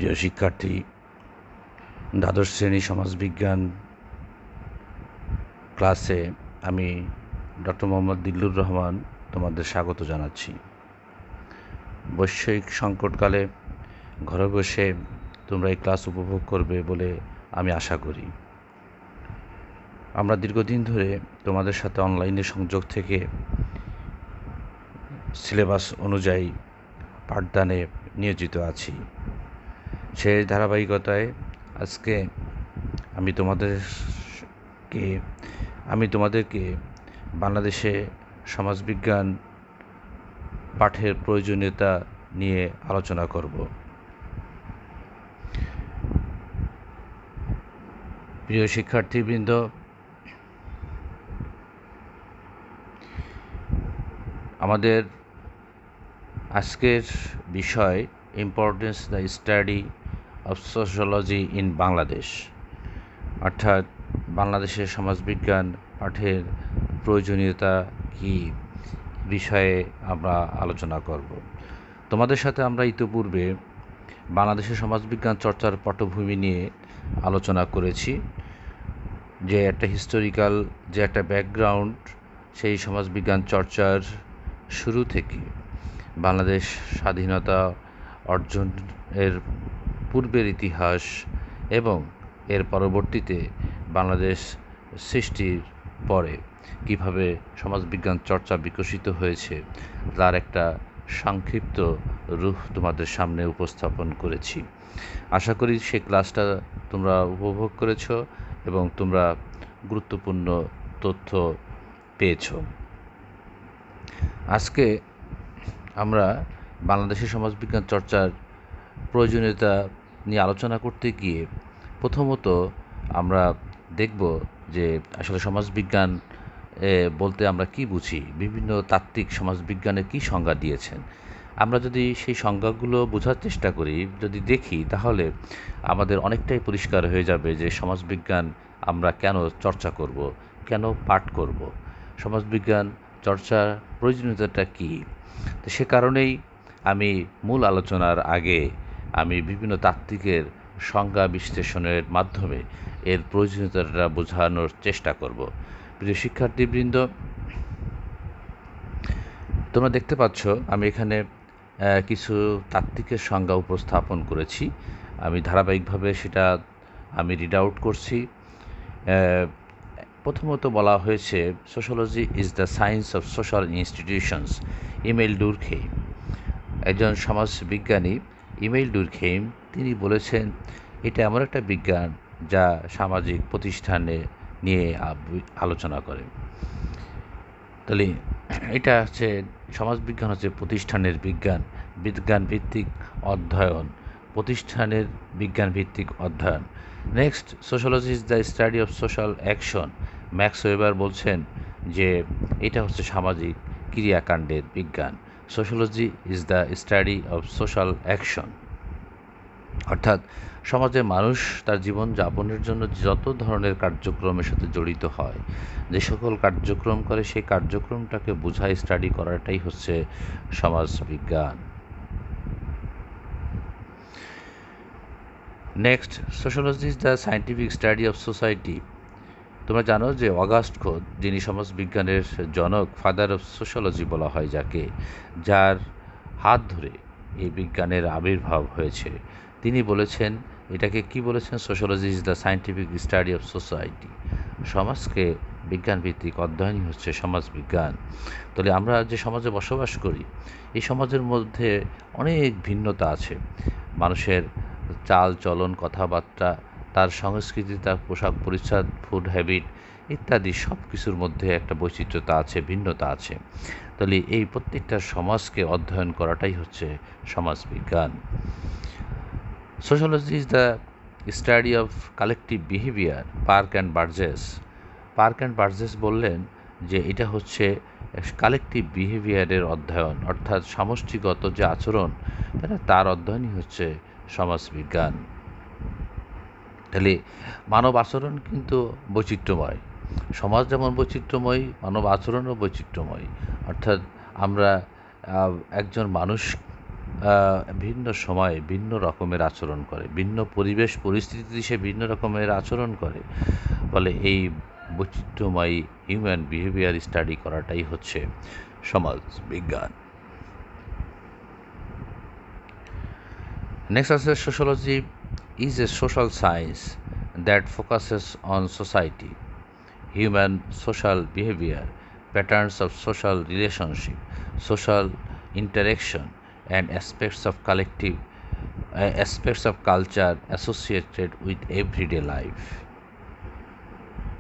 প্রিয় শিক্ষার্থী, দ্বাদশ শ্রেণী সমাজবিজ্ঞান ক্লাসে আমি ডক্টর মোহাম্মদ দিল্লুর রহমান তোমাদের স্বাগত জানাচ্ছি। বৈশ্বিক সংকটকালে ঘরে বসে তোমরা এই ক্লাস উপভোগ করবে বলে আমি আশা করি। আমরা দীর্ঘদিন ধরে তোমাদের সাথে অনলাইনে সংযোগ থেকে সিলেবাস অনুযায়ী পাঠদানে নিয়োজিত আছি। সেই ধারাবাহিকতায় আজকে আমি তোমাদেরকে বাংলাদেশে সমাজবিজ্ঞান পাঠের প্রয়োজনীয়তা নিয়ে আলোচনা করব। প্রিয় শিক্ষার্থীবৃন্দ, আমাদের আজকের বিষয় importance the study of sociology in Bangladesh, অর্থাৎ বাংলাদেশের সমাজবিজ্ঞান পাঠের প্রয়োজনীয়তা কী বিষয়ে আমরা আলোচনা করব। তোমাদের সাথে আমরা ইতিপূর্বে বাংলাদেশের সমাজবিজ্ঞান চর্চার পটভূমি নিয়ে আলোচনা করেছি, যে একটা হিস্টোরিক্যাল যে একটা ব্যাকগ্রাউন্ড সেই সমাজবিজ্ঞান চর্চার শুরু থেকে বাংলাদেশ স্বাধীনতা অর্জনের পূর্বের ইতিহাস এবং এর পরবর্তীতে বাংলাদেশ সৃষ্টির পরে কিভাবে সমাজবিজ্ঞান চর্চা বিকশিত হয়েছে তার একটা সংক্ষিপ্ত রূপ তোমাদের সামনে উপস্থাপন করেছি। আশা করি সেই ক্লাসটা তোমরা উপভোগ করেছ এবং তোমরা গুরুত্বপূর্ণ তথ্য পেয়েছ। আজকে আমরা বাংলাদেশের সমাজবিজ্ঞান চর্চার প্রয়োজনীয়তা নিয়ে আলোচনা করতে গিয়ে প্রথমত আমরা দেখব যে আসলে সমাজবিজ্ঞান বলতে আমরা কি বুঝি, বিভিন্ন তাত্ত্বিক সমাজবিজ্ঞানের কী সংজ্ঞা দিয়েছেন। আমরা যদি সেই সংজ্ঞাগুলো বোঝার চেষ্টা করি, যদি দেখি, তাহলে আমাদের অনেকটাই পরিষ্কার হয়ে যাবে যে সমাজবিজ্ঞান আমরা কেন চর্চা করব, কেন পাঠ করব, সমাজবিজ্ঞান চর্চার প্রয়োজনীয়তাটা কী। তো সে কারণেই আমি মূল আলোচনার আগে আমি বিভিন্ন তাত্ত্বিকের সংজ্ঞা বিশ্লেষণের মাধ্যমে এর প্রয়োজনীয়তাটা বোঝানোর চেষ্টা করব। প্রিয় শিক্ষার্থীবৃন্দ, তোমরা দেখতে পাচ্ছ আমি এখানে কিছু তাত্ত্বিকের সংজ্ঞা উপস্থাপন করেছি। আমি ধারাবাহিকভাবে সেটা রিড আউট করছি। প্রথমত বলা হয়েছে, sociology is the science of social institutions. Email Durkheim, একজন সমাজবিজ্ঞানী ইমেইল ডুরখেইম, তিনি বলেছেন এটা এমন একটা বিজ্ঞান যা সামাজিক প্রতিষ্ঠানে নিয়ে আলোচনা করে। তাহলে এটা হচ্ছে সমাজবিজ্ঞান হচ্ছে প্রতিষ্ঠানের বিজ্ঞান, বিজ্ঞানভিত্তিক অধ্যয়ন, প্রতিষ্ঠানের বিজ্ঞানভিত্তিক অধ্যয়ন। Next, sociology is the study of social action. Max weber বলছেন যে এটা হচ্ছে সামাজিক ক্রিয়াকাণ্ডের বিজ্ঞান। Sociology is the study of social action, অর্থাৎ সমাজে মানুষ তার জীবনযাপনের জন্য যত ধরনের কার্যক্রমের সাথে জড়িত হয়, যে সকল কার্যক্রম করে সেই কার্যক্রমটাকে বোঝায়, স্টাডি করাটাই হচ্ছে সমাজবিজ্ঞান। Next, sociology is the scientific study of society. তোমরা জানো যে অগাস্ট কোদ, যিনি সমাজবিজ্ঞানের জনক, ফাদার অফ সোশ্যোলজি বলা হয় যাকে, যার হাত ধরে এই বিজ্ঞানের আবির্ভাব হয়েছে, তিনি বলেছেন, এটাকে কি বলেছেন, sociology is the scientific study of society. সমাজকে বিজ্ঞানভিত্তিক অধ্যয়নই হচ্ছে সমাজবিজ্ঞান। তাহলে আমরা যে সমাজে বসবাস করি, এই সমাজের মধ্যে অনেক ভিন্নতা আছে। মানুষের চাল চলন, কথাবার্তা, তার সংস্কৃতি, তার পোশাক পরিচ্ছদ, ফুড হ্যাবিট ইত্যাদি সব কিছুর মধ্যে একটা বৈচিত্র্যতা আছে, ভিন্নতা আছে। তাহলে এই প্রত্যেকটা সমাজকে অধ্যয়ন করাটাই হচ্ছে সমাজবিজ্ঞান। Sociology is the study of collective behaviour. Park and Burgess. Park and Burgess বললেন যে এটা হচ্ছে কালেকটিভ বিহেভিয়ারের অধ্যয়ন, অর্থাৎ সমষ্টিগত যে আচরণ, তার অধ্যয়নই হচ্ছে সমাজবিজ্ঞান। তাহলে মানব আচরণ কিন্তু বৈচিত্র্যময়, সমাজ যেমন বৈচিত্র্যময়, মানব আচরণও বৈচিত্র্যময়। অর্থাৎ আমরা একজন মানুষ ভিন্ন সময়ে ভিন্ন রকমের আচরণ করে, ভিন্ন পরিবেশ পরিস্থিতিতে সে ভিন্ন রকমের আচরণ করে। ফলে এই বৈচিত্র্যময় হিউম্যান বিহেভিয়ার স্টাডি করাটাই হচ্ছে সমাজ বিজ্ঞান। নেক্সট আছে sociology is a social science that focuses on society, human social behavior, patterns of social relationship, social interaction, and aspects of culture associated with everyday life.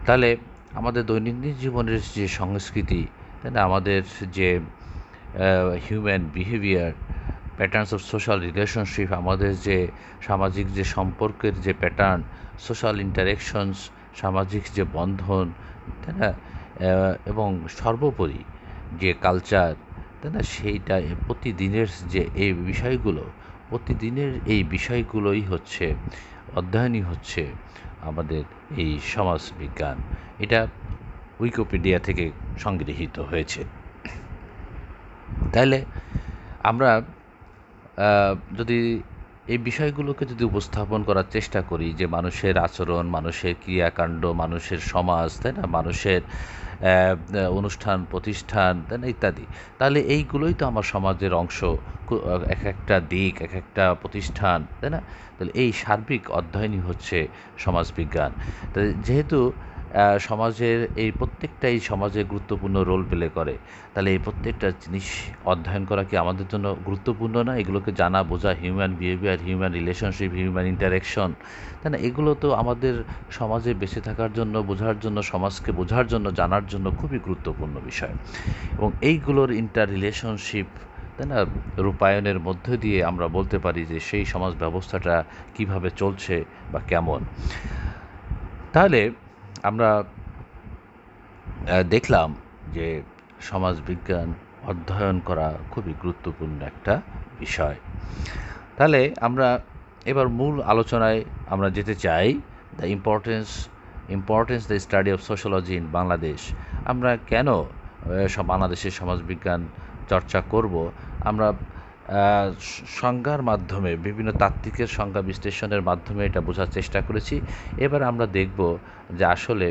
তাহলে আমাদের দৈনন্দিন জীবনের যে সংস্কৃতি, তাই না, আমাদের যে human behaviour, patterns of social relationship, আমাদের যে সামাজিক যে সম্পর্কের যে প্যাটার্ন, সোশ্যাল ইন্টারেকশনস, সামাজিক যে বন্ধন, তাই না, এবং সর্বোপরি যে কালচার, তাই না, সেইটা প্রতিদিনের যে এই বিষয়গুলো, প্রতিদিনের এই বিষয়গুলোই হচ্ছে অধ্যয়নই হচ্ছে আমাদের এই সমাজ বিজ্ঞান। এটা উইকিপিডিয়া থেকে সংগৃহীত হয়েছে। তাহলে আমরা যদি এই বিষয়গুলোকে যদি উপস্থাপন করার চেষ্টা করি, যে মানুষের আচরণ, মানুষের ক্রিয়াকাণ্ড, মানুষের সমাজ, তাই না, মানুষের অনুষ্ঠান প্রতিষ্ঠান, তাই না, ইত্যাদি, তাহলে এইগুলোই তো আমার সমাজের অংশ। এক একটা দিক, এক একটা প্রতিষ্ঠান, তাই না, তাহলে এই সার্বিক অধ্যয়নই হচ্ছে সমাজবিজ্ঞান। তো যেহেতু সমাজের এই প্রত্যেকটাই সমাজে গুরুত্বপূর্ণ রোল প্লে করে, তাহলে এই প্রত্যেকটা জিনিস অধ্যয়ন করা কি আমাদের জন্য গুরুত্বপূর্ণ না? এগুলোকে জানা বোঝা, human behaviour, human relationship, human interaction, তাই না, এগুলো তো আমাদের সমাজে বেঁচে থাকার জন্য, বোঝার জন্য, সমাজকে বোঝার জন্য, জানার জন্য খুবই গুরুত্বপূর্ণ বিষয়। এবং এইগুলোর ইন্টার রিলেশনশিপ, তাই না, রূপায়ণের মধ্য দিয়ে আমরা বলতে পারি যে সেই সমাজ ব্যবস্থাটা কিভাবে চলছে বা কেমন। তাহলে আমরা দেখলাম যে সমাজবিজ্ঞান অধ্যয়ন করা খুবই গুরুত্বপূর্ণ একটা বিষয়। তাহলে আমরা এবার মূল আলোচনায় আমরা যেতে চাই, the importance the study of sociology in Bangladesh. আমরা কেন বাংলাদেশের সমাজবিজ্ঞান চর্চা করব? আমরা সংজ্ঞার মাধ্যমে, বিভিন্ন তাত্ত্বিকের সংজ্ঞা বিশ্লেষণের মাধ্যমে এটা বোঝার চেষ্টা করেছি। এবার আমরা দেখব যে আসলে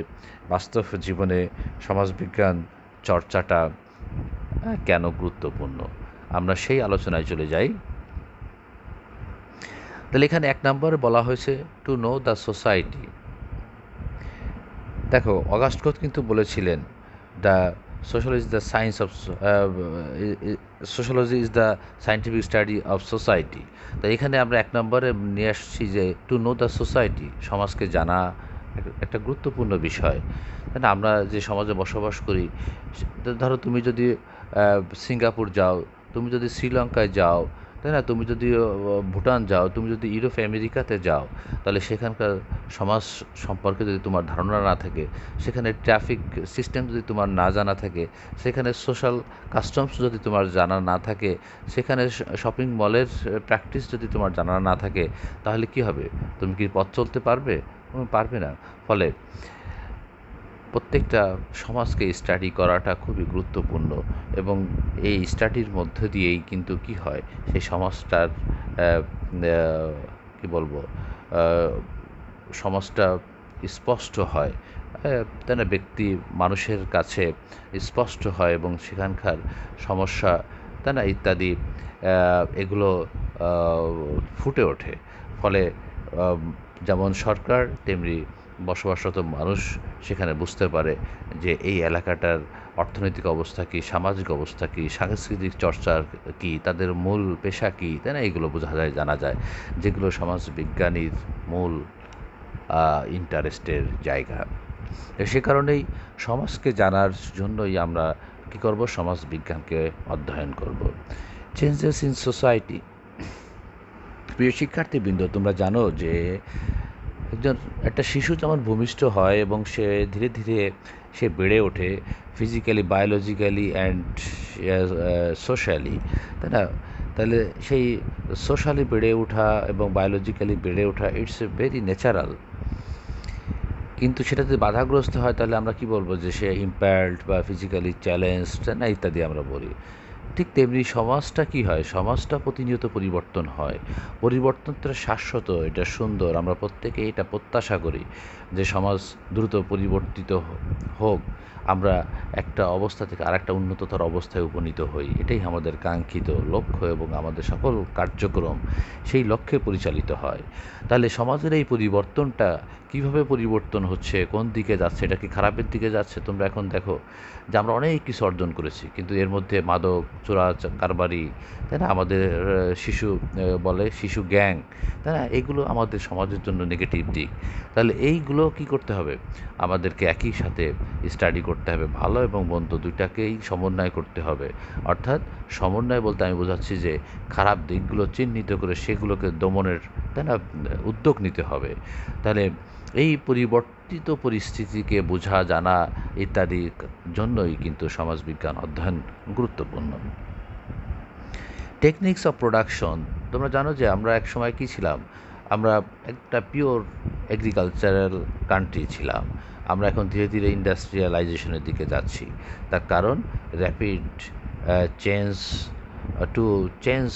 বাস্তব জীবনে সমাজবিজ্ঞান চর্চাটা কেন গুরুত্বপূর্ণ। আমরা সেই আলোচনায় চলে যাই। তাহলে এখানে 1 নম্বরে বলা হয়েছে টু নো দ্য সোসাইটি। দেখো, অগাস্ট কোত কিন্তু বলেছিলেন the sociology is the science of sociology is the scientific study of society. তো এখানে আমরা 1 নম্বরে নিয়ে আসছি যে টু নো দ্য সোসাইটি, সমাজকে জানা একটা গুরুত্বপূর্ণ বিষয়। তাই না, আমরা যে সমাজে বসবাস করি, ধরো তুমি যদি সিঙ্গাপুর যাও, তুমি যদি শ্রীলঙ্কায় যাও, তাই না, তুমি যদি ভুটান যাও, তুমি যদি ইউরোপ আমেরিকাতে যাও, তাহলে সেখানকার সমাজ সম্পর্কে যদি তোমার ধারণা না থাকে, সেখানে ট্রাফিক সিস্টেম যদি তোমার না জানা থাকে, সেখানে সোশ্যাল কাস্টমস যদি তোমার জানা না থাকে, সেখানে শপিং মলের প্র্যাকটিস যদি তোমার জানা না থাকে, তাহলে কি হবে? তুমি কি পথ চলতে পারবে? তুমি পারবে না। ফলে প্রত্যেকটা সমাজকে স্টাডি করাটা খুবই গুরুত্বপূর্ণ, এবং এই স্টাডির মধ্য দিয়েই কিন্তু কি হয়, সেই সমাজটার কি বলবো, সমাজটা স্পষ্ট হয়, তাই না, ব্যক্তি মানুষের কাছে স্পষ্ট হয়, এবং সেখানকার সমস্যা, তাই না, ইত্যাদি এগুলো ফুটে ওঠে। ফলে যেমন সরকার, তেমনি বসবাসরত মানুষ সেখানে বুঝতে পারে যে এই এলাকাটার অর্থনৈতিক অবস্থা কী, সামাজিক অবস্থা কী, সাংস্কৃতিক চর্চার কী, তাদের মূল পেশা কী, তাই না, এগুলো বোঝা যায়, জানা যায়, যেগুলো সমাজবিজ্ঞানীর মূল ইন্টারেস্টের জায়গা। সে কারণেই সমাজকে জানার জন্যই আমরা কী করব? সমাজবিজ্ঞানকে অধ্যয়ন করব। Changes in society. প্রিয় শিক্ষার্থীবৃন্দ, তোমরা জানো যে একটা শিশু যেমন ভূমিষ্ঠ হয় এবং সে ধীরে ধীরে সে বেড়ে ওঠে ফিজিক্যালি, বায়োলজিক্যালি অ্যান্ড সোশ্যালি, তাই না? তাহলে সেই সোশ্যালি বেড়ে ওঠা এবং বায়োলজিক্যালি বেড়ে ওঠা, ইটস এ ভেরি ন্যাচারাল। কিন্তু সেটা যদি বাধাগ্রস্ত হয়, তাহলে আমরা কি বলবো? যে সে ইম্প্যায়ার্ড বা ফিজিক্যালি চ্যালেঞ্জড, না, ইত্যাদি আমরা বলি। ঠিক তেমনি সমাজটা কি হয়, সমাজটা প্রতিনিয়ত পরিবর্তন হয়। পরিবর্তনটা শাশ্বত, এটা সুন্দর। আমরা প্রত্যেকে এটা প্রত্যাশা করি যে সমাজ দ্রুত পরিবর্তিত হোক। আমরা একটা অবস্থা থেকে আরেকটা উন্নততর অবস্থায় উপনীত হই। এটাই আমাদের কাঙ্ক্ষিত লক্ষ্য এবং আমাদের সকল কার্যক্রম সেই লক্ষ্যে পরিচালিত হয়। তাহলে সমাজের এই পরিবর্তনটা কীভাবে পরিবর্তন হচ্ছে, কোন দিকে যাচ্ছে, এটা কি খারাপের দিকে যাচ্ছে? তোমরা এখন দেখো যে আমরা অনেক কিছু অর্জন করেছি, কিন্তু এর মধ্যে মাদক, কারবারি, তাই না? আমাদের বলে শিশু গ্যাং, তাই না? এগুলো আমাদের সমাজের জন্য নেগেটিভ দিক। তাহলে এইগুলো কি করতে হবে? আমাদেরকে একই সাথে স্টাডি করতে হবে, ভালো এবং মন্দ দুইটাকেই সমন্বয় করতে হবে। অর্থাৎ সমন্বয় বলতে আমি বোঝাচ্ছি যে খারাপ দিকগুলো চিহ্নিত করে সেগুলোকে দমনের, তাই না, উদ্যোগ নিতে হবে। তাহলে এই পরিবর্তিত পরিস্থিতিকে বোঝা, জানা ইত্যাদির জন্যই কিন্তু সমাজবিজ্ঞান অধ্যয়ন গুরুত্বপূর্ণ। টেকনিক্স অফ প্রোডাকশন, তোমরা জানো যে আমরা এক সময় কী ছিলাম? আমরা একটা পিওর এগ্রিকালচারাল কান্ট্রি ছিলাম। আমরা এখন ধীরে ধীরে ইন্ডাস্ট্রিয়ালাইজেশনের দিকে যাচ্ছি। তার কারণ rapid change to change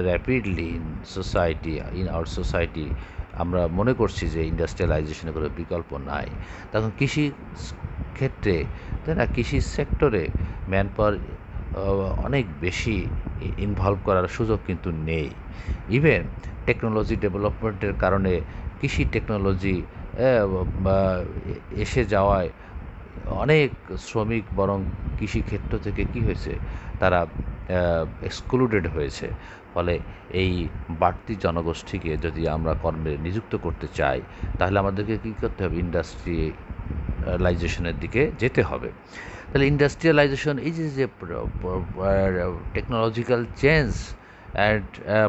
rapidly in society, in our society. আমরা মনে করছি যে ইন্ডাস্ট্রিয়ালাইজেশনের কোনো বিকল্প নাই। তখন কৃষি ক্ষেত্রে, তাই না, কৃষি সেক্টরে ম্যান পাওয়ার অনেক বেশি ইনভলভ করার সুযোগ কিন্তু নেই। ইভেন টেকনোলজি ডেভেলপমেন্টের কারণে কৃষি টেকনোলজি এসে যাওয়ায় অনেক শ্রমিক বরং কৃষিক্ষেত্র থেকে কি হয়েছে, তারা এক্সক্লুডেড হয়েছে। ফলে এই বাড়তি জনগোষ্ঠীকে যদি আমরা কর্মে নিযুক্ত করতে চাই, তাহলে আমাদেরকে কী করতে হবে? ইন্ডাস্ট্রিয়ালাইজেশনের দিকে যেতে হবে। তাহলে ইন্ডাস্ট্রিয়ালাইজেশন এই যে টেকনোলজিক্যাল চেঞ্জ অ্যান্ড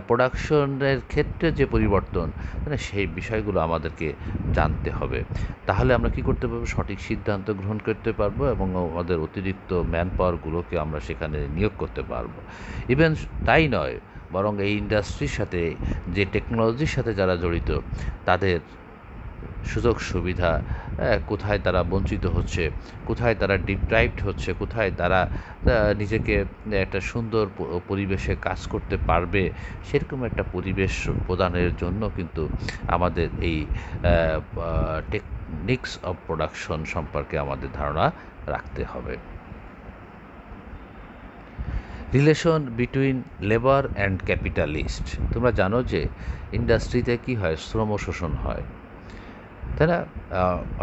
প্রোডাকশনের ক্ষেত্রে যে পরিবর্তন, মানে সেই বিষয়গুলো আমাদেরকে জানতে হবে। তাহলে আমরা কি করতে পারবো? সঠিক সিদ্ধান্ত গ্রহণ করতে পারবো এবং আমাদের অতিরিক্ত ম্যান পাওয়ারগুলোকে আমরা সেখানে নিয়োগ করতে পারবো। ইভেন তাই নয়, বরং এই ইন্ডাস্ট্রির সাথে, যে টেকনোলজির সাথে যারা জড়িত, তাদের সুযোগ সুবিধা কোথায় তারা বঞ্চিত হচ্ছে, কোথায় তারা ডিপ্রাইভড হচ্ছে, কোথায় তারা নিজেকে একটা সুন্দর পরিবেশে কাজ করতে পারবে, সেরকম একটা পরিবেশ প্রদানের জন্য কিন্তু আমাদের এই টেকনিক্স অফ প্রোডাকশন সম্পর্কে আমাদের ধারণা রাখতে হবে। Relation between labour and capitalist, তোমরা জানো যে ইন্ডাস্ট্রিতে কী হয়? শ্রম শোষণ হয়, তাই না?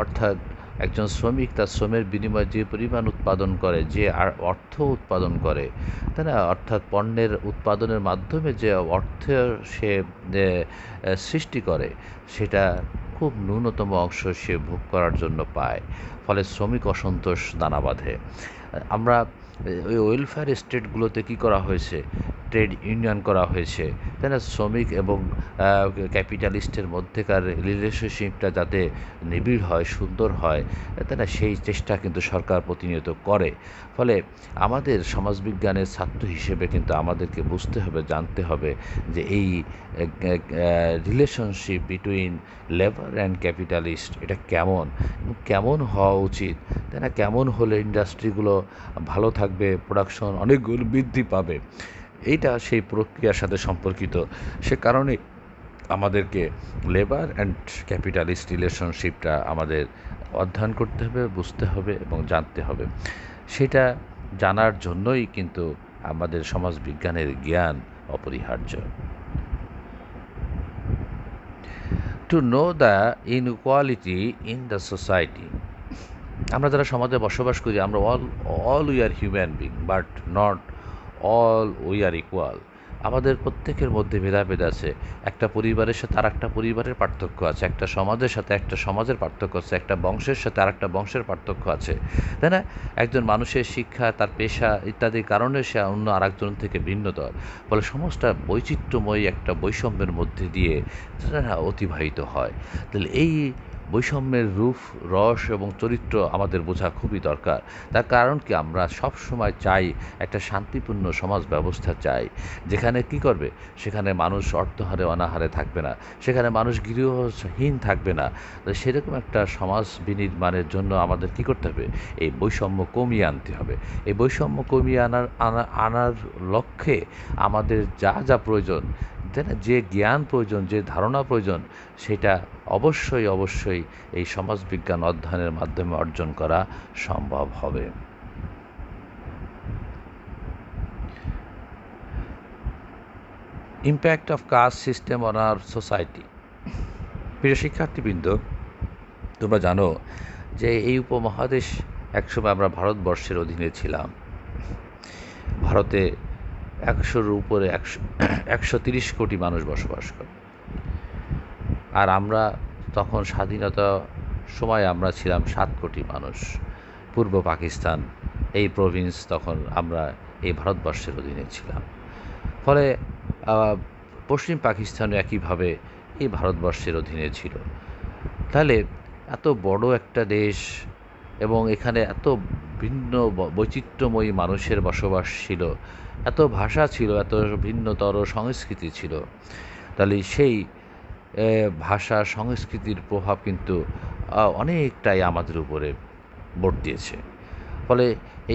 অর্থাৎ একজন শ্রমিক তার শ্রমের বিনিময়ে যে পরিমাণ উৎপাদন করে, যে অর্থ উৎপাদন করে, তাই না, অর্থাৎ পণ্যের উৎপাদনের মাধ্যমে যে অর্থ সে সৃষ্টি করে, সেটা খুব ন্যূনতম অংশ সে ভোগ করার জন্য পায়। ফলে শ্রমিক অসন্তোষ দানা বাঁধে। আমরা ওই ওয়েলফেয়ার স্টেটগুলোতে কী করা হয়েছে? ট্রেড ইউনিয়ন করা হয়েছে, তাই না? শ্রমিক এবং ক্যাপিটালিস্টের মধ্যেকার রিলেশনশিপটা যাতে নিবিড় হয়, সুন্দর হয়, তাই না, সেই চেষ্টা কিন্তু সরকার প্রতিনিয়ত করে। ফলে আমাদের সমাজবিজ্ঞানের ছাত্র হিসেবে কিন্তু আমাদেরকে বুঝতে হবে, জানতে হবে যে এই relationship between labour and capitalist এটা কেমন, কেমন হওয়া উচিত, তাই না? কেমন হলে ইন্ডাস্ট্রিগুলো ভালো থাকবে, প্রোডাকশন অনেক গুণ বৃদ্ধি পাবে, এইটা সেই প্রক্রিয়ার সাথে সম্পর্কিত। সে কারণে আমাদেরকে লেবার অ্যান্ড ক্যাপিটালিস্ট রিলেশনশিপটা আমাদের অধ্যয়ন করতে হবে, বুঝতে হবে এবং জানতে হবে। সেটা জানার জন্যই কিন্তু আমাদের সমাজবিজ্ঞানের জ্ঞান অপরিহার্য। To know the inequality in the society, আমরা যারা সমাজে বসবাস করি, আমরা all we are human being, but not all we are equal. আমাদের প্রত্যেকের মধ্যে ভেদাভেদ আছে। একটা পরিবারের সাথে আর একটা পরিবারের পার্থক্য আছে, একটা সমাজের সাথে একটা সমাজের পার্থক্য আছে, একটা বংশের সাথে আর একটা বংশের পার্থক্য আছে, তাই না? একজন মানুষের শিক্ষা, তার পেশা ইত্যাদির কারণে সে অন্য আরেকজন থেকে ভিন্নতর। ফলে সমস্ত বৈচিত্র্যময় একটা বৈষম্যের মধ্যে দিয়ে অতিবাহিত হয়। তাহলে এই বৈষম্যের রূপ, রস এবং চরিত্র আমাদের বোঝা খুবই দরকার। তার কারণ কি, আমরা সব সময় চাই একটা শান্তিপূর্ণ সমাজ ব্যবস্থা চাই, যেখানে কি করবে, সেখানে মানুষ অর্থহারে অনাহারে থাকবে না, সেখানে মানুষ গৃহহীন থাকবে না। তো সেরকম একটা সমাজ বিনির্মাণের জন্য আমাদের কি করতে হবে, এই বৈষম্য কমিয়ে আনতে হবে। এই বৈষম্য কমিয়ে আনার লক্ষ্যে আমাদের যা যা প্রয়োজন, তাই না, যে জ্ঞান প্রয়োজন, যে ধারণা প্রয়োজন, সেটা অবশ্যই এই সমাজবিজ্ঞান অধ্যয়নের মাধ্যমে অর্জন করা সম্ভব হবে। Impact of caste system on our society. প্রিয় শিক্ষার্থীবৃন্দ, তোমরা জানো যে এই উপমহাদেশ একসময় আমরা ভারতবর্ষের অধীনে ছিলাম। ভারতে 100-র উপরে 130 কোটি মানুষ বসবাস করে। আর আমরা তখন স্বাধীনতা সময় আমরা ছিলাম 7 কোটি মানুষ। পূর্ব পাকিস্তান এই প্রভিন্স তখন আমরা এই ভারতবর্ষের অধীনে ছিলাম। ফলে পশ্চিম পাকিস্তানও একইভাবে এই ভারতবর্ষের অধীনে ছিল। তাহলে এত বড় একটা দেশ এবং এখানে এত ভিন্ন বৈচিত্র্যময়ী মানুষের বসবাস ছিল, এত ভাষা ছিল, এত ভিন্নতর সংস্কৃতি ছিল। তাহলে সেই ভাষা সংস্কৃতির প্রভাব কিন্তু অনেকটাই আমাদের উপরে বর্তিয়েছে। ফলে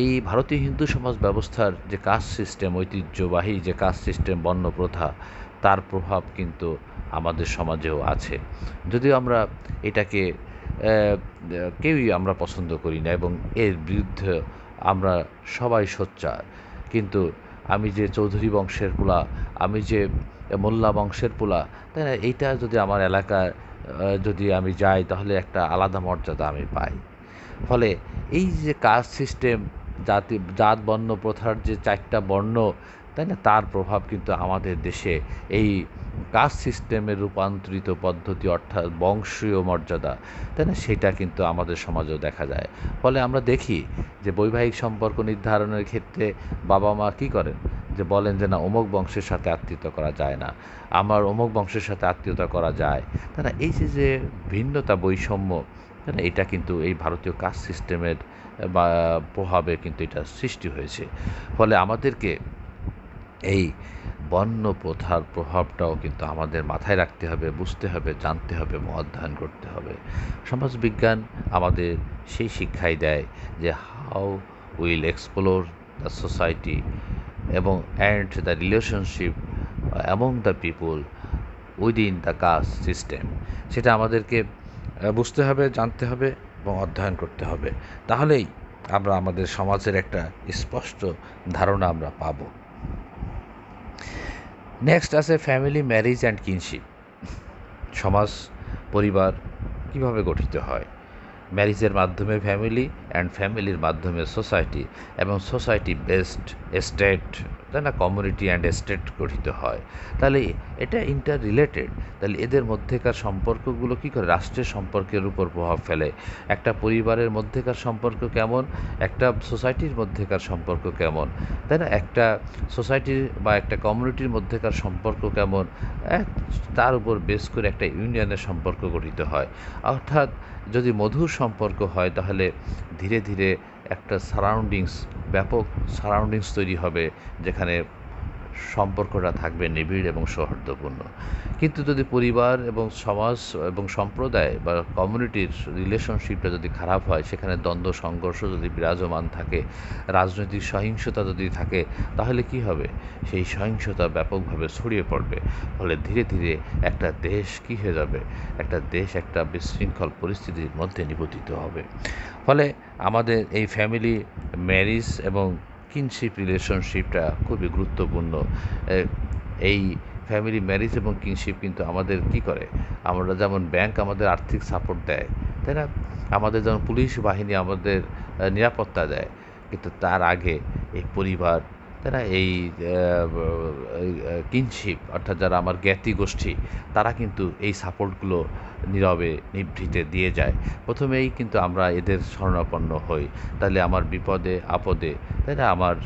এই ভারতীয় হিন্দু সমাজ ব্যবস্থার যে কাস্ট সিস্টেম, ঐতিহ্যবাহী যে কাস্ট সিস্টেম, বর্ণ প্রথা, তার প্রভাব কিন্তু আমাদের সমাজেও আছে। যদিও আমরা এটাকে কেউই আমরা পছন্দ করি না এবং এর বিরুদ্ধে আমরা সবাই সোচ্চার। কিন্তু আমি যে চৌধুরী বংশের পোলা, আমি যে মোল্লা বংশের পোলা, তাই না, এইটা যদি আমার এলাকায় যদি আমি যাই, তাহলে একটা আলাদা মর্যাদা আমি পাই। ফলে এই যে কাস্ট সিস্টেম, জাত বর্ণ প্রথার যে 4টা বর্ণ, তাই না, তার প্রভাব কিন্তু আমাদের দেশে এই কাস্ট সিস্টেমের রূপান্তরিত পদ্ধতি, অর্থাৎ বংশীয় মর্যাদা, তাই না, সেটা কিন্তু আমাদের সমাজেও দেখা যায়। ফলে আমরা দেখি যে বৈবাহিক সম্পর্ক নির্ধারণের ক্ষেত্রে বাবা মা কী করেন, যে বলেন যে না, অমুক বংশের সাথে আত্মীয়তা করা যায় না, আমার অমুক বংশের সাথে আত্মীয়তা করা যায়, তাই না। এই যে ভিন্নতা, বৈষম্য, তাই না, এটা কিন্তু এই ভারতীয় কাস্ট সিস্টেমের প্রভাবে কিন্তু এটা সৃষ্টি হয়েছে। ফলে আমাদেরকে এই বর্ণ প্রথার প্রভাবটাও কিন্তু আমাদের মাথায় রাখতে হবে, বুঝতে হবে, জানতে হবে এবং অধ্যয়ন করতে হবে। সমাজবিজ্ঞান আমাদের সেই শিক্ষাই দেয় যে how will explore the society এবং and the relationship among the people within the caste system. সেটা আমাদেরকে বুঝতে হবে, জানতে হবে এবং অধ্যয়ন করতে হবে। তাহলেই আমরা আমাদের সমাজের একটা স্পষ্ট ধারণা আমরা পাব। নেক্সট আছে ফ্যামিলি, ম্যারেজ অ্যান্ড কিনশিপ। সমাজ, পরিবার কীভাবে গঠিত হয়? ম্যারেজের মাধ্যমে ফ্যামিলি, অ্যান্ড ফ্যামিলির মাধ্যমে সোসাইটি, এবং সোসাইটি বেসড স্টেট, তাই না, কমিউনিটি অ্যান্ড স্টেট গঠিত হয়। তাহলে এটা ইন্টার রিলেটেড। তাহলে এদের মধ্যেকার সম্পর্কগুলো কী করে রাষ্ট্রের সম্পর্কের উপর প্রভাব ফেলে। একটা পরিবারের মধ্যেকার সম্পর্ক কেমন, একটা সোসাইটির মধ্যেকার সম্পর্ক কেমন, তাই না, একটা সোসাইটির বা একটা কমিউনিটির মধ্যেকার সম্পর্ক কেমন, তার উপর বেস করে একটা ইউনিয়নের সম্পর্ক গঠিত হয়। অর্থাৎ যদি মধুর সম্পর্ক হয়, তাহলে ধীরে ধীরে একটা ব্যাপক সারাউন্ডিংস তৈরি হবে, যেখানে সম্পর্কটা থাকবে নিবিড় এবং সৌহার্দ্যপূর্ণ। কিন্তু যদি পরিবার এবং সমাজ এবং সম্প্রদায় বা কমিউনিটির রিলেশনশিপটা যদি খারাপ হয়, সেখানে দ্বন্দ্ব, সংঘর্ষ যদি বিরাজমান থাকে, রাজনৈতিক সহিংসতা যদি থাকে, তাহলে কি হবে, সেই সহিংসতা ব্যাপকভাবে ছড়িয়ে পড়বে। ফলে ধীরে ধীরে একটা দেশ কী হয়ে যাবে, একটা দেশ একটা বিশৃঙ্খল পরিস্থিতির মধ্যে নিপতিত হবে। ফলে আমাদের এই ফ্যামিলি, ম্যারেজ এবং কিনশিপ রিলেশনশিপটা খুবই গুরুত্বপূর্ণ। এই ফ্যামিলি, ম্যারেজ এবং কিনশিপ কিন্তু আমাদের কি করে, আমরা যেমন ব্যাংক আমাদের আর্থিক সাপোর্ট দেয়, তাই না, আমাদের যেমন পুলিশ বাহিনী আমাদের নিরাপত্তা দেয়, কিন্তু তার আগে এই পরিবার, তাই না, এই কিনশিপ অর্থাৎ যারা আমার জ্ঞাতি গোষ্ঠী, তারা কিন্তু এই সাপোর্টগুলো নীরবে নিভৃতে দিয়ে যায়। প্রথমেই কিন্তু আমরা এদের শরণাপন্ন হই। তাহলে আমার বিপদে আপদে, তাই না, আমার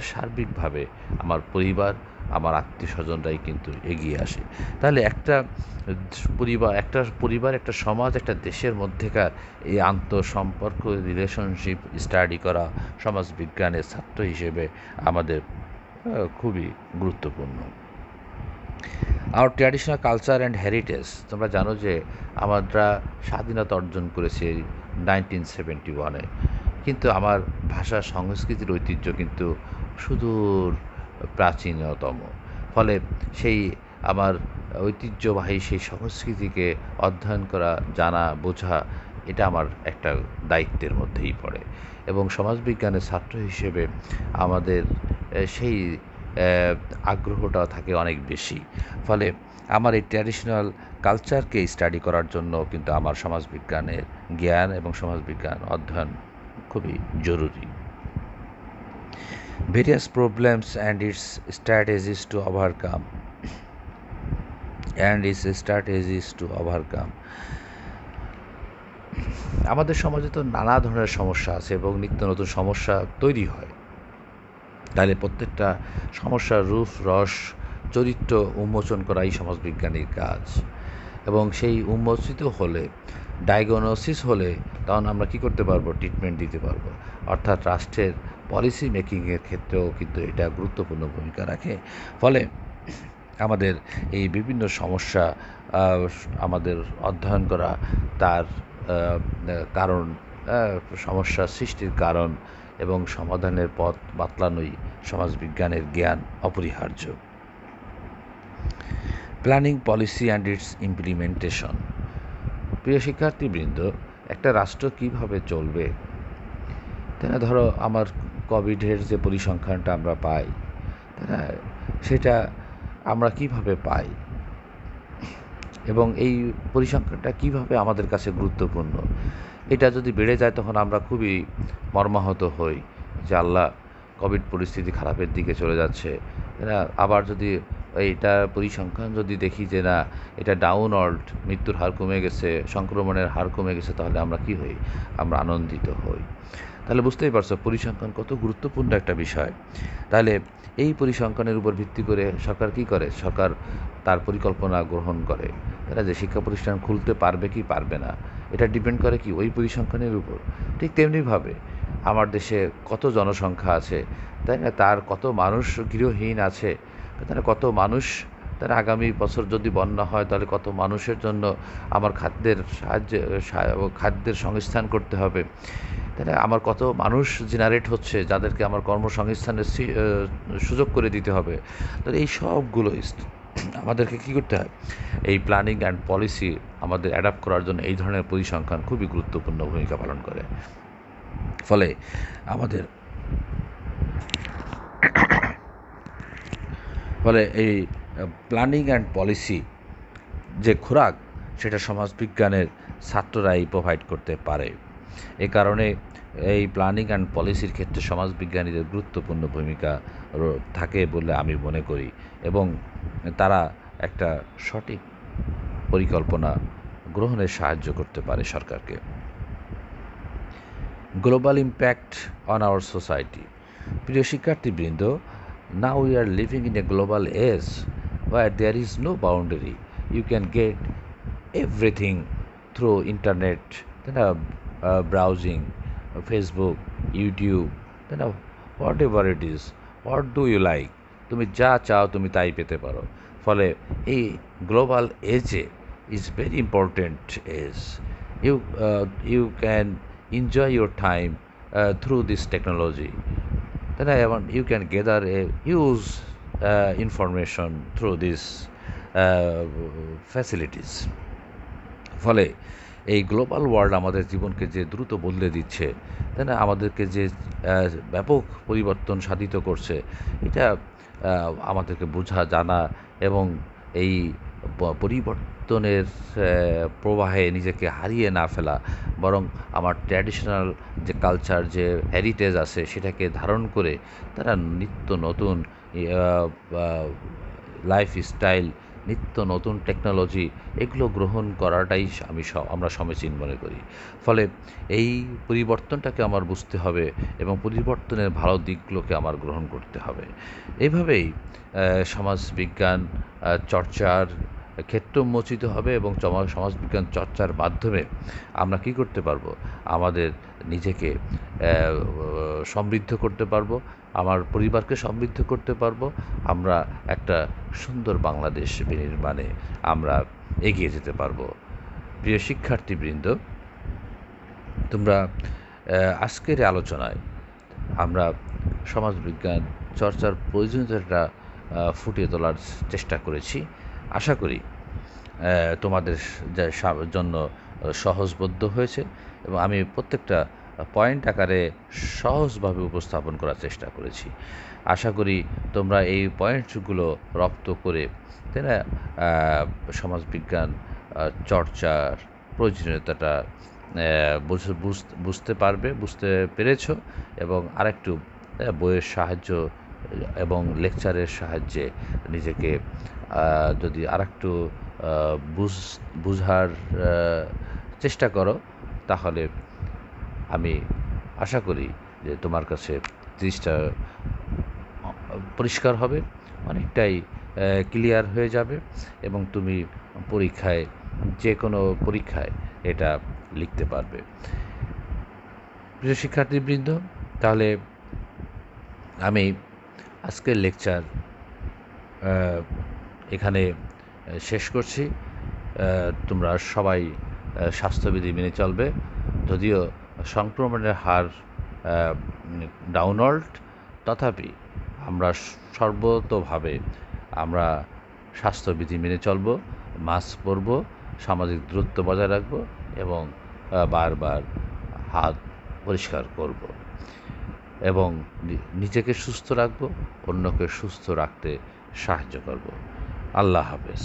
সার্বিকভাবে আমার পরিবার, আমার আত্মীয় স্বজনরাই কিন্তু এগিয়ে আসে। তাহলে একটা পরিবার, একটা সমাজ, একটা দেশের মধ্যেকার এই আন্তঃসম্পর্ক, রিলেশনশিপ স্টাডি করা সমাজবিজ্ঞানের ছাত্র হিসেবে আমাদের খুবই গুরুত্বপূর্ণ। Our traditional culture and heritage, তোমরা জানো যে আমরা স্বাধীনতা অর্জন করেছি 1971-এ, কিন্তু আমার ভাষা সংস্কৃতির ঐতিহ্য কিন্তু সুদূর প্রাচীনতম। ফলে সেই আমার ঐতিহ্যবাহী সেই সংস্কৃতিকে অধ্যয়ন করা, জানা, বোঝা, এটা আমার একটা দায়িত্বের মধ্যেই পড়ে। এবং সমাজবিজ্ঞানের ছাত্র হিসেবে আমাদের সেই আগ্রহটা থাকে অনেক বেশি। ফলে আমার এই ট্র্যাডিশনাল কালচারকে স্টাডি করার জন্য কিন্তু আমার সমাজবিজ্ঞানের জ্ঞান এবং সমাজবিজ্ঞান অধ্যয়ন খুবই জরুরি। Various problems and it's strategies to overcome. আমাদের সমাজে তো নানা ধরনের সমস্যা আছে এবং নিত্য নতুন সমস্যা তৈরি হয়। তাহলে প্রত্যেকটা সমস্যার রূপ, রস, চরিত্র উন্মোচন করাই সমাজবিজ্ঞানীর কাজ। এবং সেই উন্মোচিত হলে, ডায়াগনোসিস হলে, তখন আমরা কী করতে পারবো? ট্রিটমেন্ট দিতে পারবো। অর্থাৎ রাষ্ট্রের পলিসি মেকিংয়ের ক্ষেত্রেও কিন্তু এটা গুরুত্বপূর্ণ ভূমিকা রাখে। ফলে আমাদের এই বিভিন্ন সমস্যা আমাদের অধ্যয়ন করা, তার কারণ, সমস্যা সৃষ্টির কারণ এবং সমাধানের পথ বাতলানোই সমাজবিজ্ঞানের জ্ঞান অপরিহার্য। Planning policy and it's implementation. প্রিয় শিক্ষার্থীবৃন্দ, একটা রাষ্ট্র কীভাবে চলবে, তাই না? ধরো আমার কোভিডের যে পরিসংখ্যানটা আমরা পাই, তাই না, সেটা আমরা কিভাবে পাই এবং এই পরিসংখ্যানটা কিভাবে আমাদের কাছে গুরুত্বপূর্ণ। এটা যদি বেড়ে যায় তখন আমরা খুবই মর্মাহত হই যে আল্লাহ, কোভিড পরিস্থিতি খারাপের দিকে চলে যাচ্ছে। আবার যদি এইটা পরিসংখ্যান যদি দেখি যে না, এটা ডাউনওয়ার্ড, মৃত্যুর হার কমে গেছে, সংক্রমণের হার কমে গেছে, তাহলে আমরা কি হই? আমরা আনন্দিত হই। তাহলে বুঝতেই পারছো পরিসংখ্যান কত গুরুত্বপূর্ণ একটা বিষয়। তাহলে এই পরিসংখ্যানের উপর ভিত্তি করে সরকার কি করে? সরকার তার পরিকল্পনা গ্রহণ করে। তারা যে শিক্ষা প্রতিষ্ঠান খুলতে পারবে কি পারবে না, এটা ডিপেন্ড করে কি ওই পরিসংখ্যানের উপর। ঠিক তেমনিভাবে আমার দেশে কত জনসংখ্যা আছে, তাই না, তার কত মানুষ গৃহহীন আছে, তারা কত মানুষ, তারা আগামী বছর যদি বন্যা হয় তাহলে কত মানুষের জন্য আমার খাদ্যের সংস্থান করতে হবে, তাই না, আমার কত মানুষ জেনারেট হচ্ছে যাদেরকে আমার কর্মসংস্থানের সুযোগ করে দিতে হবে। তাহলে এই সবগুলো আমাদেরকে কী করতে হয়? এই প্ল্যানিং অ্যান্ড পলিসি আমাদের অ্যাডাপ্ট করার জন্য এই ধরনের পরিসংখ্যান খুবই গুরুত্বপূর্ণ ভূমিকা পালন করে। ফলে আমাদের এই প্ল্যানিং অ্যান্ড পলিসি যে খোরাক, সেটা সমাজবিজ্ঞানের ছাত্ররাই প্রোভাইড করতে পারে। এ কারণে এই প্ল্যানিং অ্যান্ড পলিসির ক্ষেত্রে সমাজবিজ্ঞানীদের গুরুত্বপূর্ণ ভূমিকা থাকে বলে আমি মনে করি এবং তারা একটা সঠিক পরিকল্পনা গ্রহণে সাহায্য করতে পারে সরকারকে। Global impact on our society. প্রিয় শিক্ষার্থীবৃন্দ, now we are living in a global age where there is no boundary. You can get everything through internet, browsing, Facebook, YouTube, whatever it is. What do you like? তুমি যা চাও তুমি তাই পেতে পারো। ফলে এই গ্লোবাল এজে is very important age. You can enjoy your time through this technology. Then you can gather a huge information through these facilities. ফলে এই গ্লোবাল ওয়ার্ল্ড আমাদের জীবনকে যে দ্রুত বদলে দিচ্ছে, তাই না, আমাদেরকে যে ব্যাপক পরিবর্তন সাধিত করছে, এটা আমাদেরকে বোঝা, জানা এবং এই পরিবর্তনের প্রবাহে নিজেকে হারিয়ে না ফেলা, বরং আমার ট্র্যাডিশনাল যে কালচার, যে হেরিটেজ আছে, সেটাকে ধারণ করে তারা নিত্য নতুন লাইফস্টাইল, নিত্য নতুন টেকনোলজি, এগুলো গ্রহণ করাটাই আমরা সমীচীন মনে করি। ফলে এই পরিবর্তনটাকে আমার বুঝতে হবে এবং পরিবর্তনের ভালো দিকগুলোকে আমার গ্রহণ করতে হবে। এইভাবেই সমাজবিজ্ঞান চর্চার ক্ষেত্র উন্মোচিত হবে এবং সমাজবিজ্ঞান চর্চার মাধ্যমে আমরা কী করতে পারবো, আমাদের নিজেকে সমৃদ্ধ করতে পারবো, আমার পরিবারকে সমৃদ্ধ করতে পারবো, আমরা একটা সুন্দর বাংলাদেশ বিনির্মাণে আমরা এগিয়ে যেতে পারবো। প্রিয় শিক্ষার্থীবৃন্দ, তোমরা আজকের আলোচনায় আমরা সমাজবিজ্ঞান চর্চার প্রয়োজনীয়তাটা ফুটিয়ে তোলার চেষ্টা করেছি। আশা করি তোমাদের জন্য সহজবোধ্য হয়েছে এবং আমি প্রত্যেকটা পয়েন্ট আকারে সহজভাবে উপস্থাপন করার চেষ্টা করেছি। আশা করি তোমরা এই পয়েন্টগুলো রপ্ত করে, তাই না, সমাজবিজ্ঞান চর্চার প্রয়োজনীয়তাটা বুঝতে পেরেছো এবং আরেকটু বইয়ের সাহায্য এবং লেকচারের সাহায্যে নিজেকে যদি আরেকটু বুঝার চেষ্টা করো, তাহলে আমি আশা করি যে তোমার কাছে জিনিসটা পরিষ্কার হবে, অনেকটাই ক্লিয়ার হয়ে যাবে এবং তুমি পরীক্ষায়, যে কোনো পরীক্ষায় এটা লিখতে পারবে। প্রিয় শিক্ষার্থীবৃন্দ, তাহলে আমি আজকের লেকচার এখানে শেষ করছি। তোমরা সবাই স্বাস্থ্যবিধি মেনে চলবে। যদিও সংক্রমণের হার ডাউনওয়ার্ড, তথাপি আমরা সর্বতোভাবে আমরা স্বাস্থ্যবিধি মেনে চলব, মাস্ক পরব, সামাজিক দূরত্ব বজায় রাখব এবং বারবার হাত পরিষ্কার করব এবং নিজেকে সুস্থ রাখব, অন্যকে সুস্থ রাখতে সাহায্য করব। আল্লাহ হাফেজ।